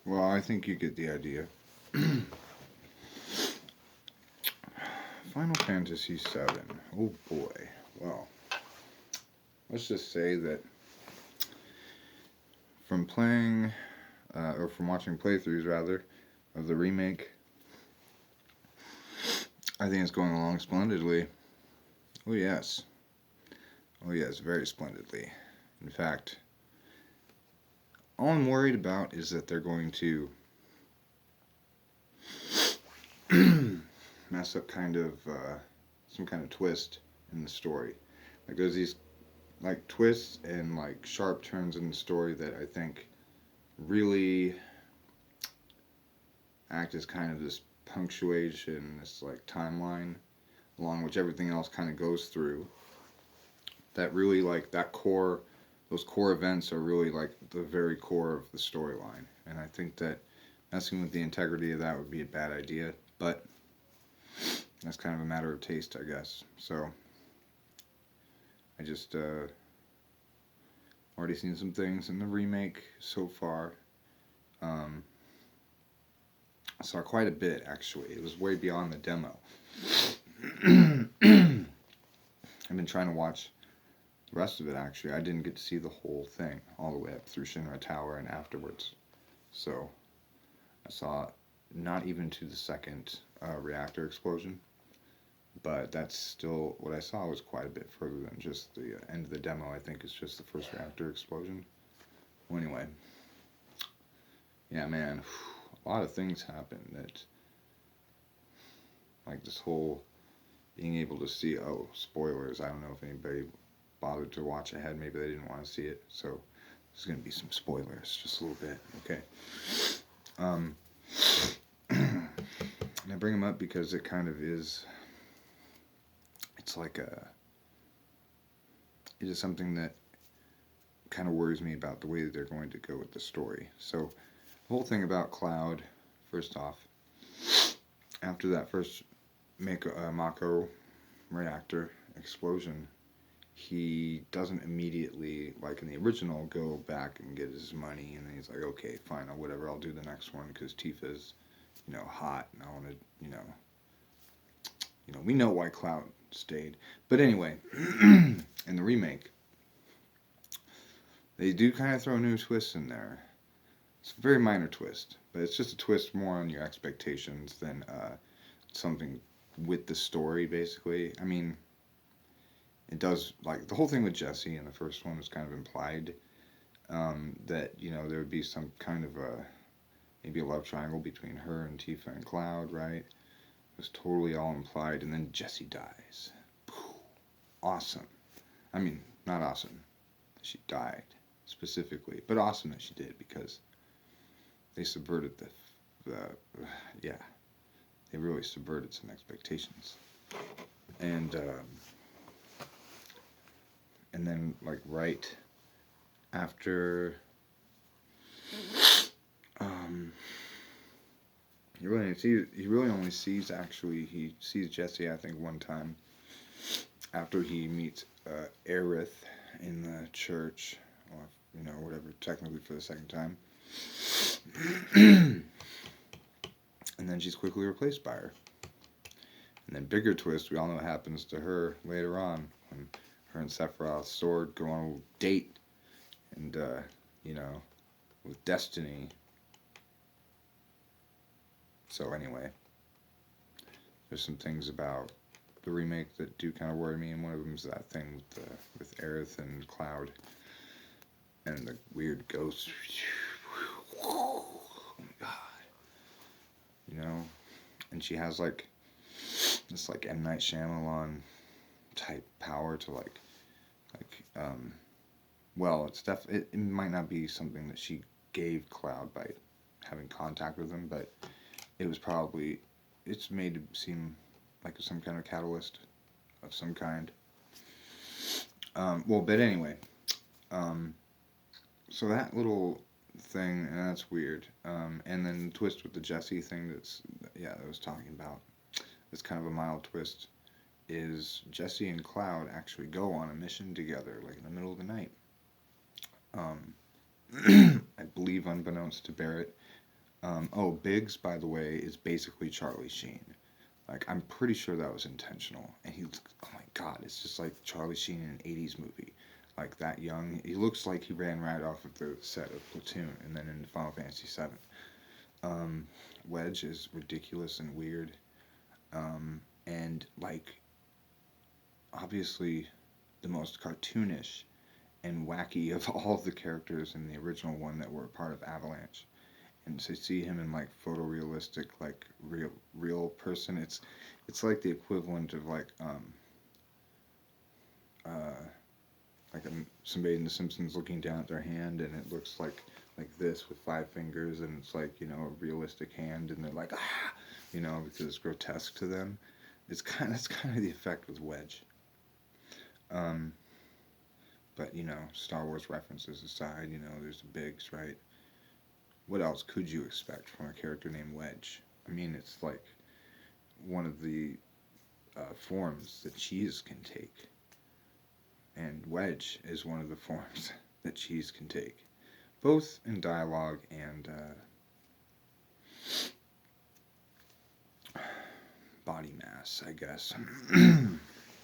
Well, I think you get the idea. Final Fantasy VII. Oh boy. Well, let's just say that from playing, or from watching playthroughs rather, of the remake, I think it's going along splendidly. Oh yes. Oh yes, very splendidly. In fact, all I'm worried about is that they're going to mess up some kind of twist in the story. Like there's these like twists and like sharp turns in the story that I think really act as kind of this punctuation, this like timeline along which everything else kind of goes through. That really like that core, those core events are really like the very core of the storyline, and I think that messing with the integrity of that would be a bad idea. But that's kind of a matter of taste, I guess. So I just already seen some things in the remake so far. Um, I saw quite a bit actually. It was way beyond the demo. I've been trying to watch the rest of it actually. I didn't get to see the whole thing all the way up through Shinra Tower and afterwards. So I saw not even to the second reactor explosion, but that's still what I saw was quite a bit further than just the end of the demo. I think it's just the first reactor explosion. Well, anyway, yeah, man, a lot of things happen that, like this whole being able to see. Oh, spoilers! I don't know if anybody bothered to watch ahead. Maybe they didn't want to see it, so there's gonna be some spoilers, just a little bit. Okay. Um, and I bring them up because it kind of is. It's like a. It is something that kind of worries me about the way that they're going to go with the story. So, the whole thing about Cloud, first off, after that first Mako reactor explosion, he doesn't immediately, like in the original, go back and get his money, and then he's like, okay, fine, whatever, I'll do the next one because Tifa's, hot, and I want to, we know why Cloud stayed. But anyway, in the remake, they do kind of throw new twists in there. It's a very minor twist, but it's just a twist more on your expectations than something with the story, basically. I mean, it does, like, the whole thing with Jesse in the first one was kind of implied that, there would be some kind of maybe a love triangle between her and Tifa and Cloud, right? It was totally all implied, and then Jesse dies. Awesome. I mean, not awesome that she died specifically, but awesome that she did because they subverted yeah, they really subverted some expectations. And then like right after he really only sees he sees Jesse I think one time after he meets Aerith in the church, or whatever, technically for the second time. And then she's quickly replaced by her. And then bigger twist, we all know what happens to her later on when her and Sephiroth's sword go on a date, and with Destiny. So anyway, there's some things about the remake that do kind of worry me, and one of them is that thing with Aerith and Cloud and the weird ghosts. Oh my god, and she has like this like M. Night Shyamalan type power to well, it might not be something that she gave Cloud by having contact with him, but it's made to seem like some kind of catalyst of some kind. But anyway, so that little thing, and that's weird. And then the twist with the Jesse thing that I was talking about, it's kind of a mild twist, is Jesse and Cloud actually go on a mission together, like in the middle of the night. I believe unbeknownst to Barrett, Oh, Biggs, by the way, is basically Charlie Sheen. Like, I'm pretty sure that was intentional. And oh my god, it's just like Charlie Sheen in an 80s movie. Like, that young. He looks like he ran right off of the set of Platoon and then in Final Fantasy VII. Um, Wedge is ridiculous and weird. And, like, obviously the most cartoonish and wacky of all of the characters in the original one that were part of Avalanche. And to see him in like photorealistic, like real person, it's like the equivalent of uh, somebody in The Simpsons looking down at their hand, and it looks like this with five fingers, and it's like a realistic hand, and they're like because it's grotesque to them. That's kind of the effect with Wedge. Um, but Star Wars references aside, there's the Bigs, right? What else could you expect from a character named Wedge? I mean, it's like one of the forms that cheese can take, and Wedge is one of the forms that cheese can take, both in dialogue and body mass, I guess.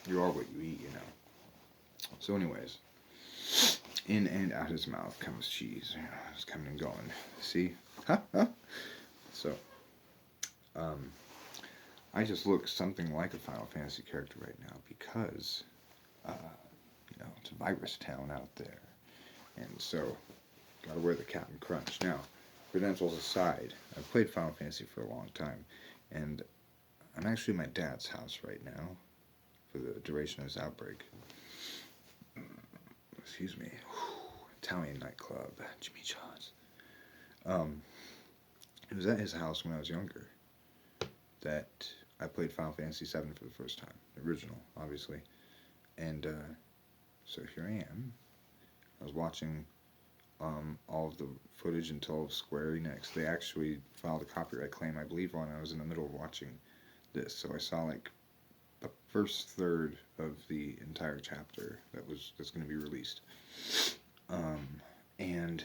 You are what you eat. So, anyways, in and out his mouth comes cheese. It's coming and going. See? So, um, I just look something like a Final Fantasy character right now because, it's a virus town out there. And so, gotta wear the Captain Crunch. Now, credentials aside, I've played Final Fantasy for a long time, and I'm actually at my dad's house right now for the duration of this outbreak. Excuse me. Italian nightclub, Jimmy John's. It was at his house when I was younger that I played Final Fantasy VII for the first time. The original, obviously. And so here I am. I was watching all of the footage until Square Enix. They actually filed a copyright claim, I believe, when I was in the middle of watching this. So I saw like the first third of the entire chapter that's going to be released. And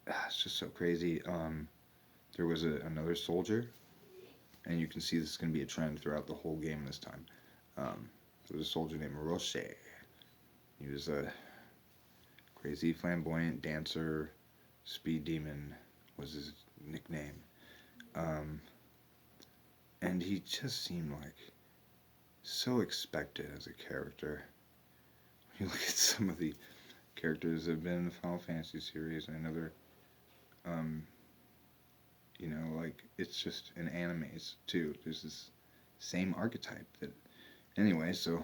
it's just so crazy. There was another soldier, and you can see this is going to be a trend throughout the whole game this time. There was a soldier named Roche. He was a crazy flamboyant dancer, speed demon was his nickname. And he just seemed like so expected as a character. You look at some of the characters that have been in the Final Fantasy series, and other, like it's just in animes too. There's this same archetype that, anyway. So,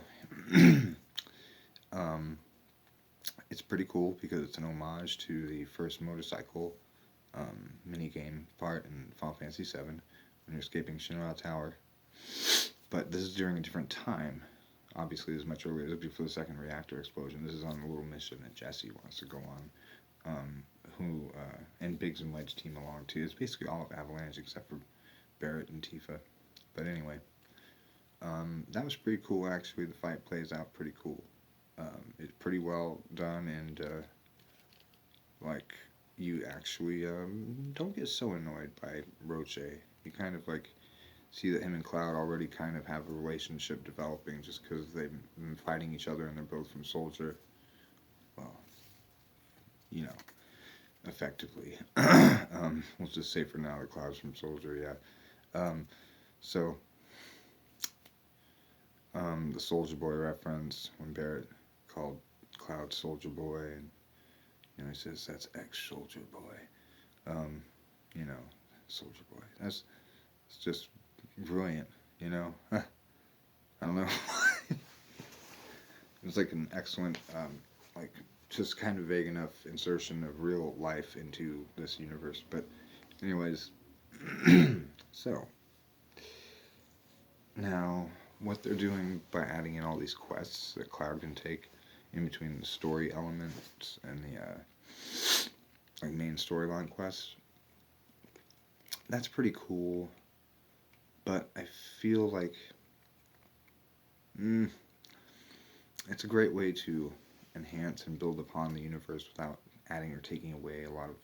it's pretty cool because it's an homage to the first motorcycle minigame part in Final Fantasy VII when you're escaping Shinra Tower. But this is during a different time. Obviously, this is much earlier. This is before the second reactor explosion. This is on a little mission that Jesse wants to go on. And Biggs and Wedge team along too. It's basically all of Avalanche except for Barrett and Tifa. But anyway, that was pretty cool actually. The fight plays out pretty cool. It's pretty well done, and like you actually don't get so annoyed by Roche. You kind of like see that him and Cloud already kind of have a relationship developing just because they've been fighting each other and they're both from Soldier. Well, effectively. We'll just say for now that Cloud's from Soldier, yeah. So, the Soldier Boy reference when Barrett called Cloud Soldier Boy, and he says that's ex-Soldier Boy. Soldier Boy. It's just brilliant. I don't know. It's like an excellent, just kind of vague enough insertion of real life into this universe. But, anyways, so now what they're doing by adding in all these quests that Cloud can take in between the story elements and the main storyline quests, that's pretty cool. But I feel like it's a great way to enhance and build upon the universe without adding or taking away a lot of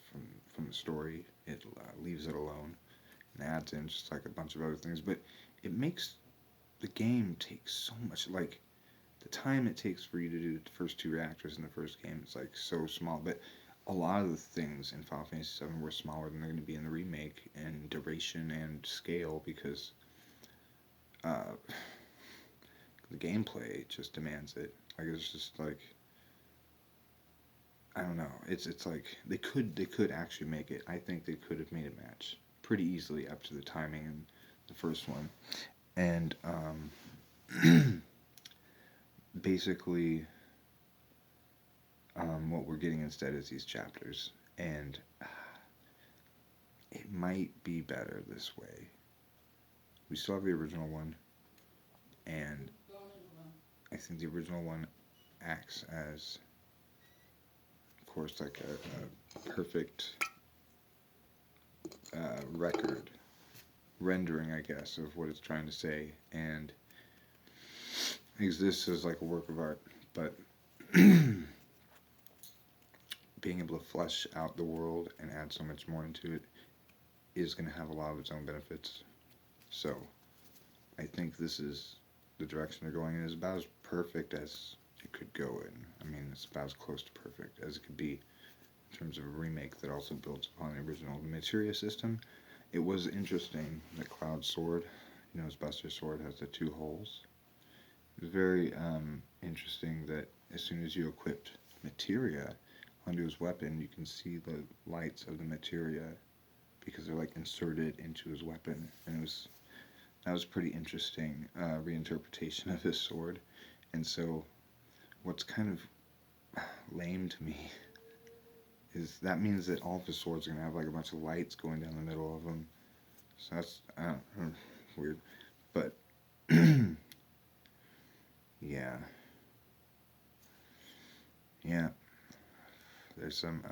from the story. It leaves it alone and adds in just like a bunch of other things. But it makes the game take so much, like the time it takes for you to do the first two reactors in the first game is like so small. But a lot of the things in Final Fantasy VII were smaller than they're going to be in the remake in duration and scale because uh, the gameplay just demands it. Like it's just like I don't know. It's like they could actually make it. I think they could have made it match pretty easily up to the timing in the first one. And basically, what we're getting instead is these chapters, and it might be better this way. We still have the original one, and I think the original one acts as, of course, like a perfect record rendering, I guess, of what it's trying to say, and exists as like a work of art. But being able to flesh out the world and add so much more into it is going to have a lot of its own benefits. So I think this is the direction they're going in. Is about as perfect as it could go in. I mean, it's about as close to perfect as it could be in terms of a remake that also builds upon the original. The materia system, it was interesting that Cloud's sword, his Buster sword, has the two holes. It was very interesting that as soon as you equipped materia onto his weapon, you can see the lights of the materia because they're like inserted into his weapon, and that was pretty interesting reinterpretation of his sword. And so, what's kind of lame to me is that means that all of his swords are gonna have like a bunch of lights going down the middle of them. So that's weird, but yeah, yeah. There's some.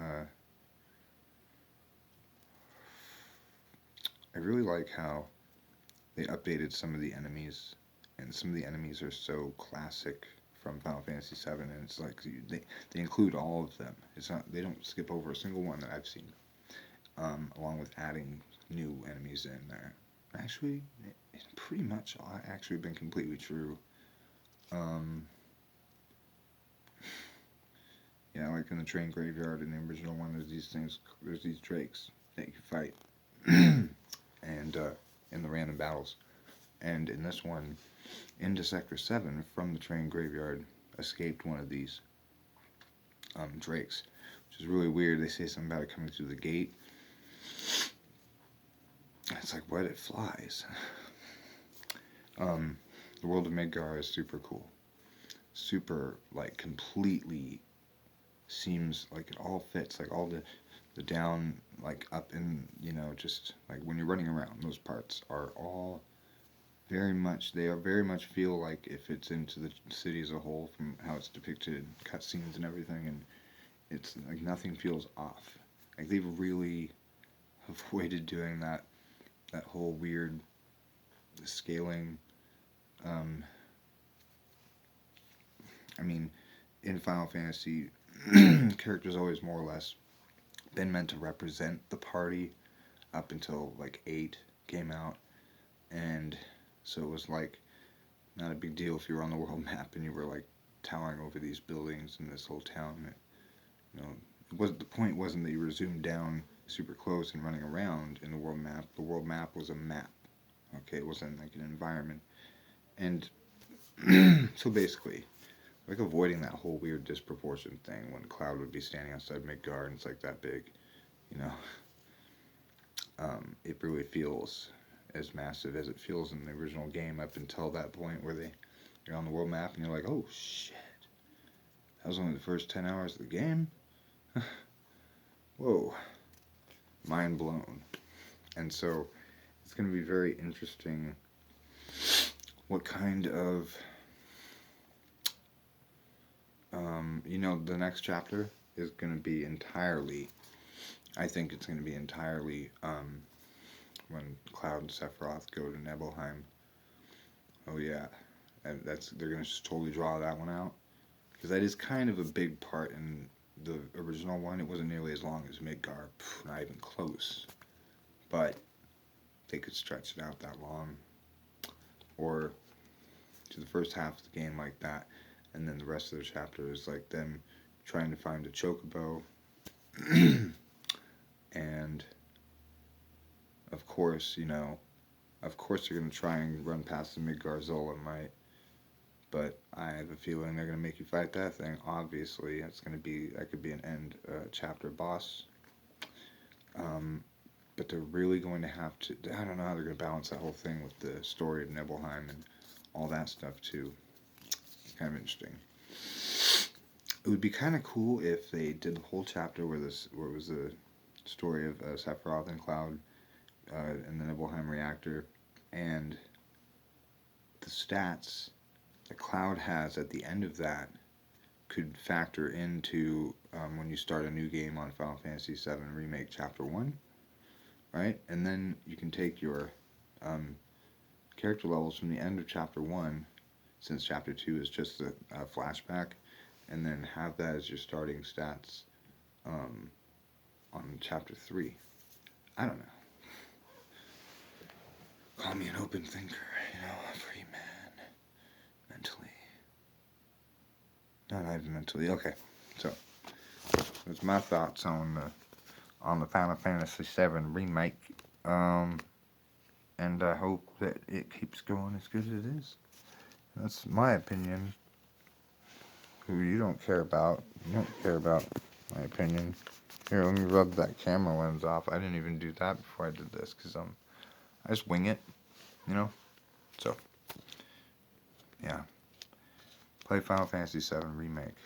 I really like how they updated some of the enemies, and some of the enemies are so classic from Final Fantasy VII, and it's like they include all of them. It's not they don't skip over a single one that I've seen. Along with adding new enemies in there. Actually, it's pretty much actually been completely true. Um, yeah, like in the train graveyard in the original one, there's these drakes that you fight, and in the random battles. And in this one, into Sector 7 from the train graveyard, escaped one of these drakes, which is really weird. They say something about it coming through the gate. It's like, what? It flies. The world of Midgar is super cool. Super, like, completely seems like it all fits. Like, all the down, like, up and, just, like, when you're running around, those parts are all they are very much feel like if it's into the city as a whole from how it's depicted, cutscenes and everything, and it's, like, nothing feels off. Like, they've really avoided doing that whole weird scaling. I mean, in Final Fantasy, characters always more or less been meant to represent the party up until like 8 came out, and so it was like not a big deal if you were on the world map and you were like towering over these buildings in this whole town. The point wasn't that you were zoomed down super close and running around in the world map. The world map was a map. Okay, it wasn't like an environment. And so basically, like avoiding that whole weird disproportion thing when Cloud would be standing outside Midgard and it's like that big, you know, it really feels as massive as it feels in the original game up until that point where you're on the world map and you're like, oh shit, that was only the first 10 hours of the game? Whoa, mind blown. And so it's going to be very interesting what kind of the next chapter is going to be entirely, I think it's going to be entirely when Cloud and Sephiroth go to Nibelheim. Oh yeah, and they're going to just totally draw that one out, because that is kind of a big part in the original one, it wasn't nearly as long as Midgar. Not even close. But they could stretch it out that long. Or to the first half of the game like that. And then the rest of the chapter is like them trying to find a chocobo. And of course, of course they're going to try and run past the Midgar Zolamite. But I have a feeling they're going to make you fight that thing. Obviously, that could be an end chapter boss. But they're really going to have to, I don't know how they're going to balance that whole thing with the story of Nibelheim and all that stuff too. Kind of interesting. It would be kind of cool if they did the whole chapter where it was the story of Sephiroth and Cloud in the Nibelheim reactor, and the stats that Cloud has at the end of that could factor into when you start a new game on Final Fantasy VII Remake Chapter 1, right? And then you can take your character levels from the end of Chapter 1, since Chapter 2 is just a flashback, and then have that as your starting stats on Chapter 3. I don't know. Call me an open thinker, a free man. Mentally. Not even mentally. Okay, so that's my thoughts on the Final Fantasy VII Remake. And I hope that it keeps going as good as it is. That's my opinion. Who you don't care about. You don't care about my opinion. Here, let me rub that camera lens off. I didn't even do that before I did this, because I just wing it, So, yeah. Play Final Fantasy VII Remake.